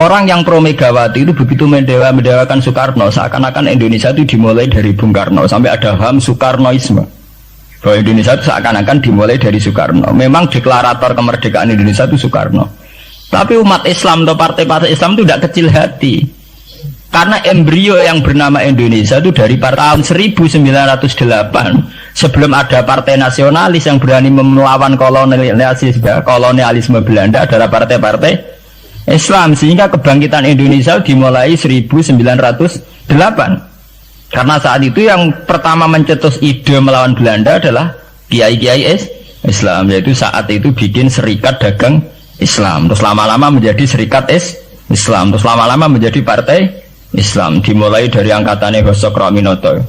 Orang yang pro Megawati itu begitu mendewakan Soekarno, seakan-akan Indonesia itu dimulai dari Bung Karno, sampai ada paham Soekarnoisme. Bahwa Indonesia itu seakan-akan dimulai dari Soekarno. Memang deklarator kemerdekaan Indonesia itu Soekarno. Tapi umat Islam atau partai-partai Islam itu tidak kecil hati. Karena embrio yang bernama Indonesia itu dari tahun 1908, sebelum ada partai nasionalis yang berani melawan kolonialisme Belanda, adalah partai-partai Islam, sehingga kebangkitan Indonesia dimulai 1908. Karena saat itu yang pertama mencetus ide melawan Belanda adalah kiai-kiai Islam, yaitu saat itu bikin serikat dagang Islam, terus lama-lama menjadi serikat Islam, terus lama-lama menjadi partai Islam. Dimulai dari angkatannya Hos Cokroaminoto.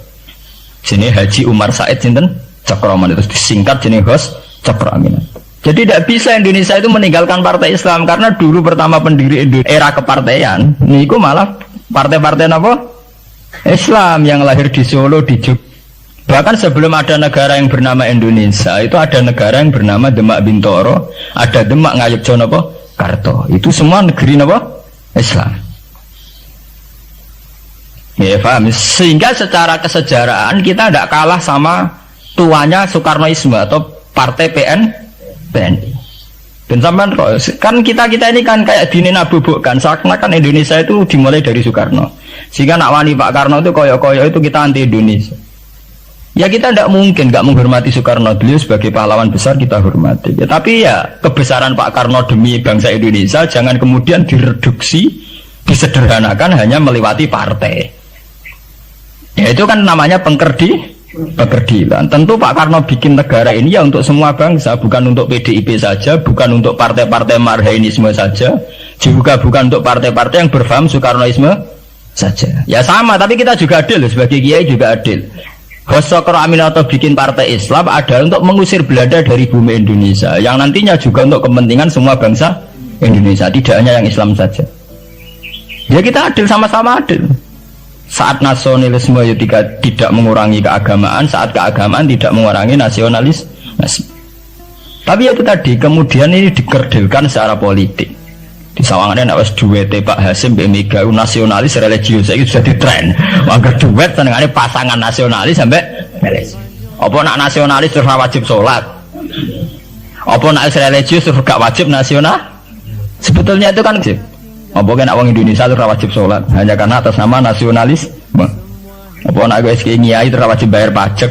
Sini Haji Umar Said sinten Cokroaminoto, itu disingkat jenis Hos Cokroaminoto. Jadi tidak bisa Indonesia itu meninggalkan partai Islam, karena dulu pertama pendiri era kepartaian niku malah partai-partai apa? Islam yang lahir di Solo, di Jogja. Bahkan sebelum ada negara yang bernama Indonesia, itu ada negara yang bernama Demak Bintoro, ada Demak Ngayogja Karto. Itu semua negeri apa? Islam. Ya paham. Sehingga secara kesejarahan kita tidak kalah sama tuanya Soekarnoisme atau partai PNI. Dan sampai kan kita ini kan kayak dinabubukkan seakan-akan Indonesia itu dimulai dari Soekarno. Sehingga nak wani Pak Karno itu koyo-koyo itu kita anti Indonesia. Ya kita tidak mungkin nggak menghormati Soekarno, beliau sebagai pahlawan besar kita hormati. Ya, tapi ya kebesaran Pak Karno demi bangsa Indonesia jangan kemudian direduksi, disederhanakan hanya melewati partai. Ya itu kan namanya pekerdilan. Tentu Pak Karno bikin negara ini ya untuk semua bangsa, bukan untuk PDIP saja, bukan untuk partai-partai marhainisme saja, juga bukan untuk partai-partai yang berfaham Soekarnoisme saja. Ya sama, tapi kita juga adil, sebagai kiai juga adil. Hos Cokroaminoto bikin partai Islam adalah untuk mengusir Belanda dari bumi Indonesia, yang nantinya juga untuk kepentingan semua bangsa Indonesia, tidak hanya yang Islam saja. Ya kita adil, sama-sama adil. Saat nasionalisme ya tidak mengurangi keagamaan, saat keagamaan tidak mengurangi nasionalis. Tapi itu tadi kemudian ini dikerdilkan secara politik. Di Sawangan wis duwete Pak Hasim mbek Mega nasionalis religius iki sudah ditren. Mangger duet senengane pasangan nasionalis sampai religius. Apa nak nasionalis terus wajib sholat? Apa nak religius terus gak wajib nasional? Sebetulnya itu kan wajib. Apa kena orang Indonesia itu wajib sholat hanya karena atas nama nasionalis? Apa nak guys kiai itu wajib bayar pajak?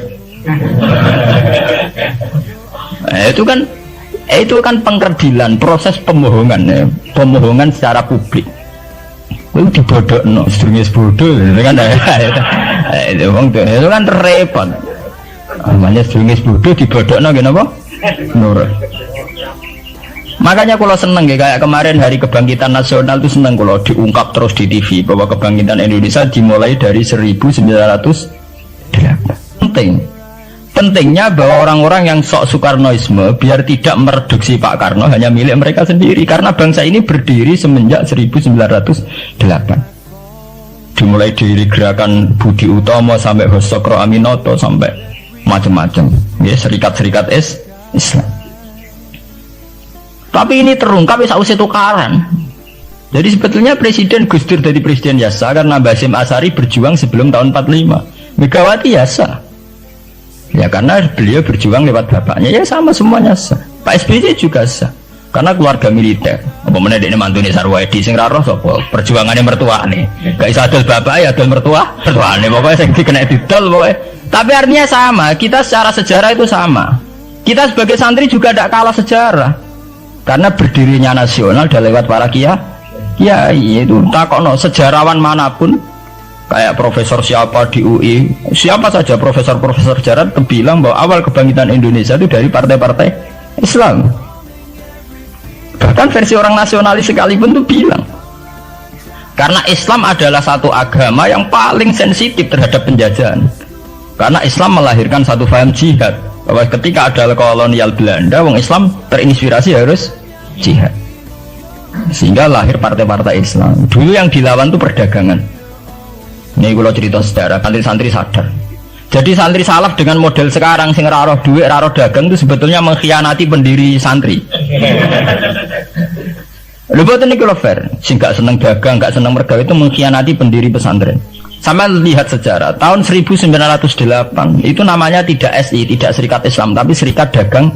Itu kan pengkerdilan, proses pembohongan, ya. Pembohongan secara publik. Itu dibodokno, sedurunge bodoh, itu kan itu kan repot. Namanya sedurunge bodoh dibodokno kenapa? Nurut. Makanya kalau seneng ya, kayak kemarin Hari Kebangkitan Nasional itu seneng kalau diungkap terus di TV bahwa kebangkitan Indonesia dimulai dari 1908. Pentingnya bahwa orang-orang yang sok Soekarnoisme biar tidak mereduksi Pak Karno hanya milik mereka sendiri, karena bangsa ini berdiri semenjak 1908. Dimulai dari gerakan Budi Utomo sampai Hos Cokroaminoto sampai macam-macam, ya serikat-serikat Islam. Tapi ini terungkap sausé tukaran. Jadi sebetulnya Presiden Gus Dur jadi presiden biasa karena Basim Asari berjuang sebelum tahun 45. Megawati biasa. Ya karena beliau berjuang lewat bapaknya, ya sama semuanya sah. Pak SBY juga sah. Karena keluarga militer. Apa meneh dekne mantune Sarwaedi sing ra roh sapa? Perjuangane mertuane. Gak iso adol bapak ya adol mertuane. Pokoke sing dikena didol pokoke. Tapi artinya sama, kita secara sejarah itu sama. Kita sebagai santri juga tidak kalah sejarah. Karena berdirinya nasional sudah lewat para kiai itu takokno sejarawan manapun kayak profesor siapa di UI, siapa saja profesor-profesor sejarah itu bilang bahwa awal kebangkitan Indonesia itu dari partai-partai Islam. Bahkan versi orang nasionalis sekalipun itu bilang karena Islam adalah satu agama yang paling sensitif terhadap penjajahan, karena Islam melahirkan satu faham jihad, bahwa ketika ada kolonial Belanda, wong Islam terinspirasi harus jihad, sehingga lahir partai-partai Islam. Dulu yang dilawan itu perdagangan. Ini kalau cerita sejarah, santri-santri sadar. Jadi santri salaf dengan model sekarang sing ra roh duit, ra roh dagang itu sebetulnya mengkhianati pendiri santri. Lho boten niku lho fair. Sing gak seneng dagang, gak seneng mergawe itu mengkhianati pendiri pesantren. Sama lihat sejarah, tahun 1908 itu namanya tidak SI, tidak Serikat Islam, tapi Serikat Dagang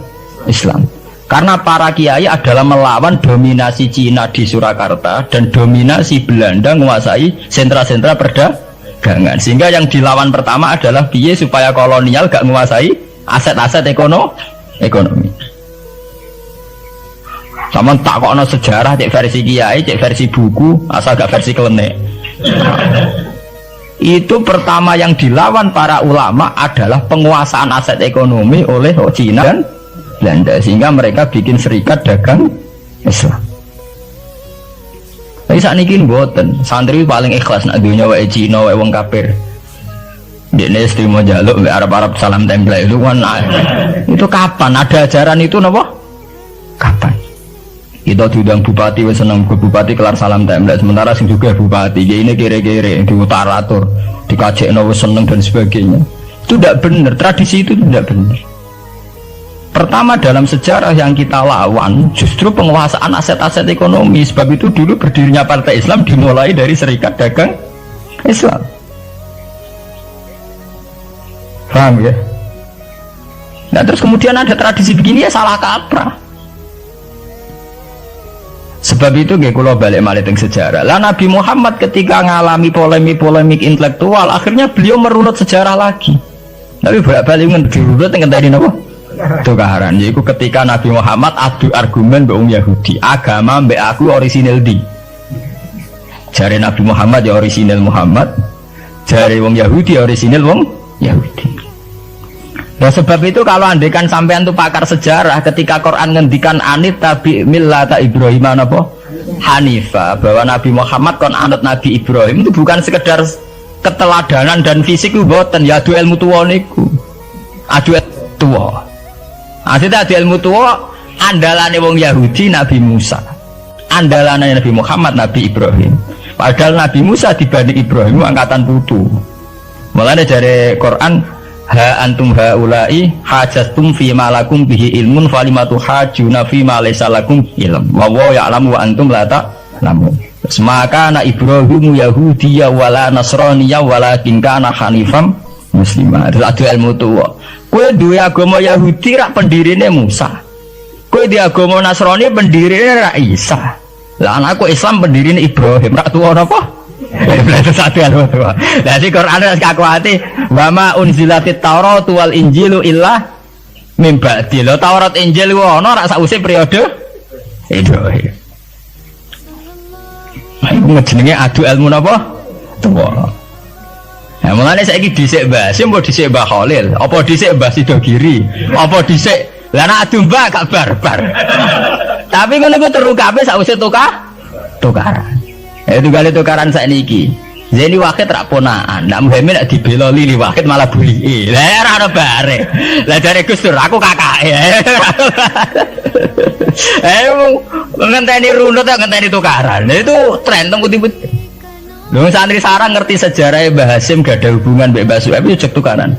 Islam. Karena para kiai adalah melawan dominasi Cina di Surakarta dan dominasi Belanda menguasai sentra-sentra perdagangan. Sehingga yang dilawan pertama adalah piye supaya kolonial gak menguasai aset-aset ekonomi. Sama tak kok ada sejarah, cek versi kiai, cek versi buku, asal gak versi klenek. Itu pertama yang dilawan para ulama adalah penguasaan aset ekonomi oleh Cina dan Belanda, sehingga mereka bikin Serikat Dagang Islam. Tapi saat ini mboten, santri paling ikhlas nak dunia wae Cina wae wong kafir. Dene istimewa jaluk Arab-Arab salam tempel itu kan. Itu kapan ada ajaran itu napa? Kapan? Kita diundang bupati, wis seneng bupati kelar salam tempel. Sementara sing juga bupati, ya ini kere-kere diutaratur, dikajekno wis seneng dan sebagainya. Itu tidak benar, tradisi itu tidak benar. Pertama dalam sejarah yang kita lawan justru penguasaan aset-aset ekonomi. Sebab itu dulu berdirinya Partai Islam dimulai dari Serikat Dagang Islam. Paham ya? Nah terus kemudian ada tradisi begini ya salah kaprah. Sebab itu nggih kula balik malih teng sejarah. Lah Nabi Muhammad ketika ngalami polemik intelektual, akhirnya beliau merunut sejarah lagi. Tapi bolak-balik ngerunut teng ngenteni napa? Tukaran. Yaiku ketika Nabi Muhammad adu argumen mbek wong Yahudi, agama mbek aku orisinil di. Jare Nabi Muhammad ya orisinil Muhammad, jare wong Yahudi orisinil wong Yahudi. Nah sebab itu kalau andekan sampean tuh pakar sejarah, ketika Quran ngendikan anit tabi millata Ibrahim apa? Hanifah, bahwa Nabi Muhammad kon anut Nabi Ibrahim itu bukan sekedar keteladanan dan fisik mboten, ya adu ilmu tuwa niku. Adu tuwa. Asite adu ilmu tuwa andalane wong Yahudi Nabi Musa. Andalane Nabi Muhammad Nabi Ibrahim. Padahal Nabi Musa dibanding Ibrahim angkatan putu. Mulane dari Quran ha antum haula'i hajastum fi ma lakum bihi ilmun falimatu hajuna fi ma laysa lakum ilm wa wa ya'lamu wa antum la ta'lamun. Maka na Ibrahim Yahudiyya wala Nasraniyya walakin kana hanifam muslimah. Terus ada ilmu tuwa. Kowe duwe agama Yahudi rak pendirine Musa. Kowe di agama Nasrani pendirine rak Isa. Lah anakku Islam pendirine Ibrahim rak tuwa napa? Berarti satu ilmu tuwa. Lah si Quran wis kakuati wa ma unzilatit Taurat wal Injilu illa mim ba'di. Lho Taurat Injil ku ana rak sause periode Ibrahim. Iku jenenge adu ilmu napa? Tuwa. Nah, mulane saiki dhisik Mbah Sim, apa dhisik Mbah Khalil, apa dhisik Mbah Sidogiri, apa dhisik lah nek adu Mbah gak barbar. Tapi ngono ku terungkape sause tukaran. Itu kali tukaran sakniki. Zeni Wahid rak ponaan, nak Muhammad nak dibela Lili Wahid malah buli. Lah ora ono bare. Lah jare Gus Dur aku kakake. Ngenteni runut kok ngenteni tukaran. Nah, itu tren teng putih-putih. Lho santri sarang ngerti sejarah Mbah Hasim gak ada hubungan mbek Mbah Suhaib itu cek tukaran.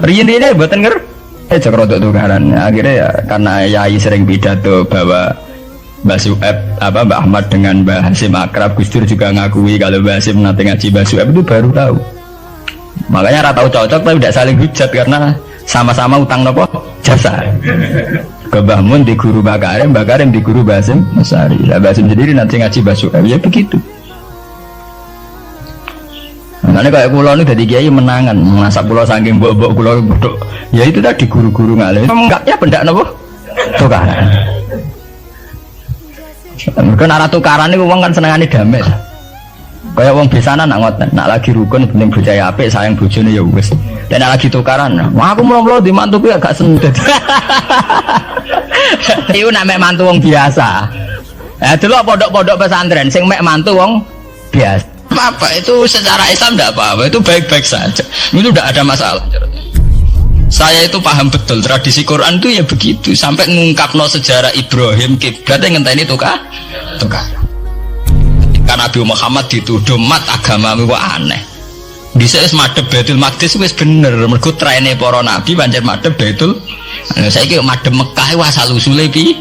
Riyen ini mboten ngerti cek rodok tukaran. Akhirnya ya karena Yai sering pidato bahwa Mbah Suhaib Mbah Ahmad dengan Mbah Hasim akrab, Gus Dur juga ngakui kalau Mbah Hasim nanti ngaji Mbah Suhaib itu baru tahu. Makanya rata cocok tapi tidak saling hujat karena sama-sama utang nopo jasa. Ke Mbah Mun di guru Mbah Karim di guru Mbah Hasim Masari. Lah Mbah Hasim sendiri nanti ngaji Mbah Suhaib ya begitu. Makanya kayak pulau ini dari kiai menangan, masa pulau saking mbok-mbok pulau bodok. Ya itu tadi guru-guru ngalim. Enggaknya benda nopo tukaran. Mereka arah tukaran ini uang kan senengane damai. Kayak uang biasanya nak ngoten, nak lagi rukun bening bocah apik sayang bojone ya wis. Dan nak lagi tukaran, wah aku mulo-mulo di mantuku ya gak sendet. Iku nak mek mantu wong biasa. Dulu pondok-pondok pesantren sing mek mantu wong biasa. Apa itu secara Islam tidak apa-apa, itu baik-baik saja, itu tidak ada masalah. Saya itu paham betul tradisi Quran itu ya begitu, sampai ngungkapno sejarah Ibrahim kiblat yang ngenteni tukar. Ketika Nabi Muhammad dituduh mat agamamu kok aneh, bisa madhep Baitul Maqdis wis bener, mergo traine para nabi pancen madhep Baitul. Saiki madhep Mekah asal usule piye?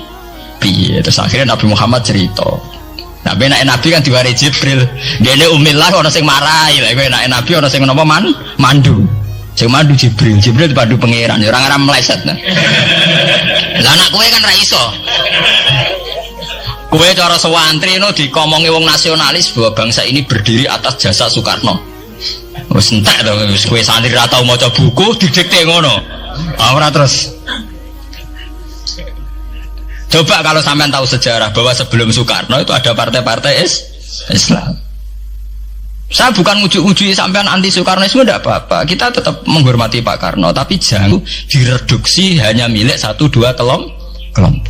Terus akhirnya Nabi Muhammad cerita Tapi nek Nabi kan diwari Jibril. Dene umillah ana sing marahi, lha kowe nek Nabi ana sing napa mandu. Sing mandu Jibril. Jibril dipandu pangeran, ya ora meleset. Lah anak kowe kan ra iso. Kowe cara sewantri no dikomongi wong nasionalis bahwa bangsa ini berdiri atas jasa Soekarno. Wis entek to wis kowe santri ra tau maca buku didikte ngono. Ora terus. Coba kalau sampean tahu sejarah bahwa sebelum Soekarno itu ada partai-partai Islam. Saya bukan ujuk-ujuk sampean anti Soekarnoisme, tidak apa-apa. Kita tetap menghormati Pak Karno, tapi jangan direduksi hanya milik 1-2 kelompok.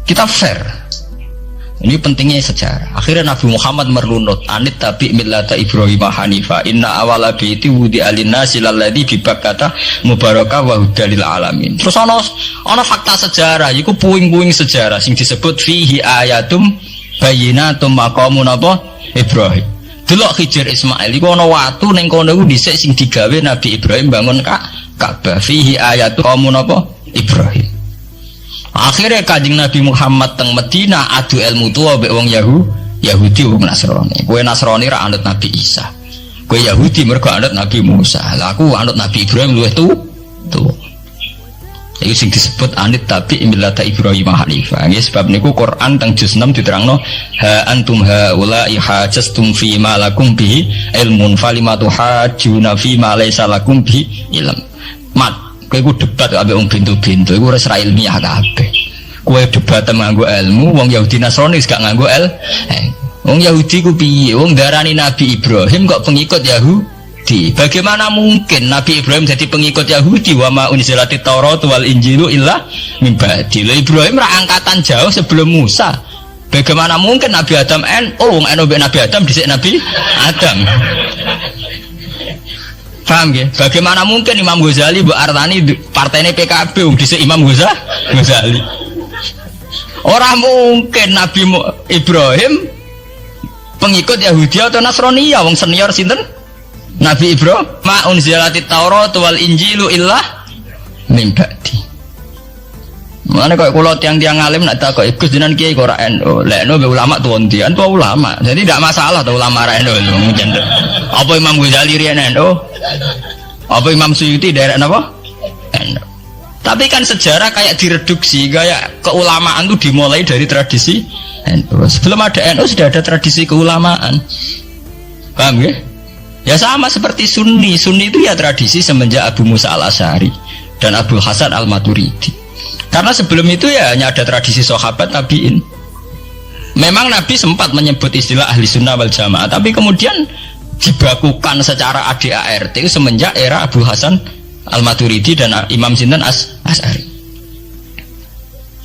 Kita fair. Ini pentingnya sejarah. Akhirnya Nabi Muhammad merunut anit tabi millata Ibrahim Hanifa inna awala baiti wudi alinnasi lalladzi bi Bakkata mubarakah wa hudalil alamin. Terus ana fakta sejarah iku puing-puing sejarah sing disebut fihi ayatum bayyinatum maqamun apa Ibrahim. Delok Khidir Ismail iku ana watu ning kono iku dhisik sing digawe Nabi Ibrahim bangun Ka'bah fihi ayatum maqamun apa Ibrahim. Akhirnya Kanjeng Nabi Muhammad teng Medina adu ilmu tua mbek wong Yahudi wong Nasrani. Kowe Nasrani ra anut Nabi Isa. Kowe Yahudi mergo anut Nabi Musa. Lah aku anut Nabi Ibrahim luwih tuwa. Iku sing disebut anit tabi millata Ibrahim Hanifah. Nggih sebab niku Quran teng juz 6 diterangno ha antum haula ihajastum fi ma lakum bihi ilmun falimatu hajuna fi ma laysa lakum bihi ilm. Kowe ku debat ambek wong bintu-bintu iku ora ilmiah kabeh. Kowe debat nganggo ilmu, wong Yahudi Nasrani gak nganggo wong Yahudi ku piye? Wong darani Nabi Ibrahim kok pengikut Yahudi. Bagaimana mungkin Nabi Ibrahim jadi pengikut Yahudi? Wa ma unzilatit Taurat wal Injilu illa min ba'di. Ibrahim ra angkatan jauh sebelum Musa. Bagaimana mungkin Nabi Adam wong Nabi Adam dhisik Nabi Adam. Paham ya? Bagaimana mungkin Imam Ghazali mbok artani partainya PKB dhisik Imam Ghazali. Orang mungkin Nabi Ibrahim pengikut Yahudi atau Nasrani ya wong senior sinten? Nabi Ibrahim ma unzilatit Taurat wal Injilu illa min ba'di. Mana kok kula tiang-tiang alim nak takok Gus jenengan kiai kok ora NU. Lek NU ulama tuwon dian tuwa ulama. Jadi tidak masalah tuh ulama ra NU. Apa Imam Ghazali riyen NU? Apa Imam Suyuti daerah apa? NU. Tapi kan sejarah kayak direduksi, kayak keulamaan itu dimulai dari tradisi NU. Sebelum ada NU sudah ada tradisi keulamaan. Paham ya? Ya sama seperti Sunni. Sunni itu ya tradisi semenjak Abu Musa al-Asy'ari dan Abu Hasan al-Maturidi. Karena sebelum itu ya hanya ada tradisi sahabat tabi'in. Memang Nabi sempat menyebut istilah ahli sunnah wal jamaah, tapi kemudian dibakukan secara ADART semenjak era Abu Hasan al-Maturidi dan Imam Sinten Asy'ari.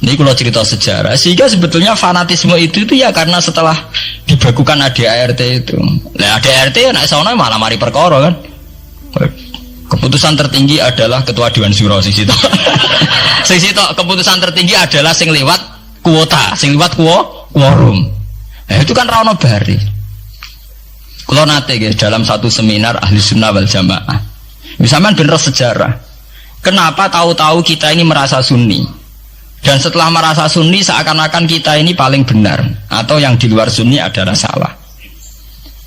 Ini kalau cerita sejarah, sehingga sebetulnya fanatisme itu ya karena setelah dibakukan ADART itu. Nah ADART ya nak sono malah mari perkara kan. Keputusan tertinggi adalah ketua Dewan Syuro sing situ. Sing situ keputusan tertinggi adalah sing liwat kuota, sing liwat quorum. Itu kan ra ono bari. Kula nate nggih dalam satu seminar ahli sunnah wal jamaah. Misalnya bener sejarah. Kenapa tahu-tahu kita ini merasa sunni? Dan setelah merasa sunni seakan-akan kita ini paling benar atau yang di luar sunni adalah salah.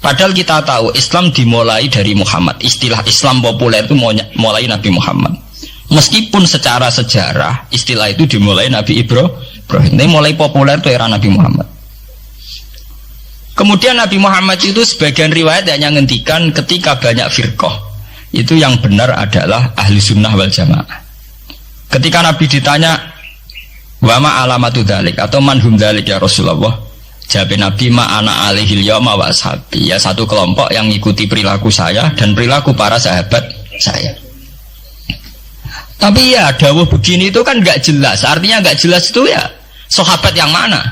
Padahal kita tahu Islam dimulai dari Muhammad. Istilah Islam populer itu mulai Nabi Muhammad. Meskipun secara sejarah istilah itu dimulai Nabi Ibrahim. Ini mulai populer itu era Nabi Muhammad. Kemudian Nabi Muhammad itu sebagian riwayat hanya ngendikan ketika banyak firqah. Itu yang benar adalah ahli sunnah wal jamaah. Ketika Nabi ditanya wa ma alamatu dzalik atau manhum dzalik ya Rasulullah. Jawab Nabi ma ana alaihil yauma wa ashabi. Ya satu kelompok yang mengikuti perilaku saya dan perilaku para sahabat saya. Tapi ya dawuh begini itu kan enggak jelas. Artinya enggak jelas itu ya sahabat yang mana?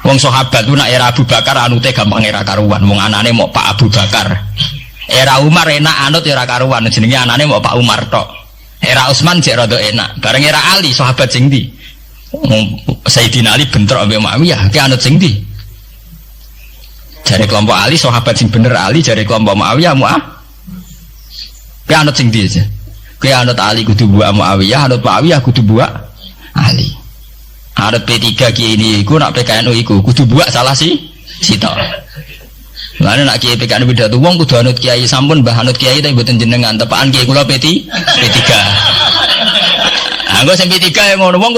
Wong sahabat itu nak era Abu Bakar anute gampang era karuan. Wong anane mau Pak Abu Bakar. Era Umar enak anut era karuan. Jenenge anane mau Pak Umar tok. Era Utsman jek rada enak. Bareng era Ali sahabat sing ndi? Sayyidina Ali bentrok ambek Muawiyah, ki anut sing ndi? Jare kelompok Ali sahabat sing bener Ali, jare kelompok Muawiyah ki anut sing ndi? Ki anut Ali kudu buak Muawiyah, anut Muawiyah kudu buak Ali. Anut P3 kiai ini iku nak PKNU iku kudu buak salah sito. Lan nak kiai PKNU beda tuh wong kudu anut kiai sampun mbah anut kiai tapi mboten jenengan tepaan kiai kula P3. Anggo sing P3 yang ngono wong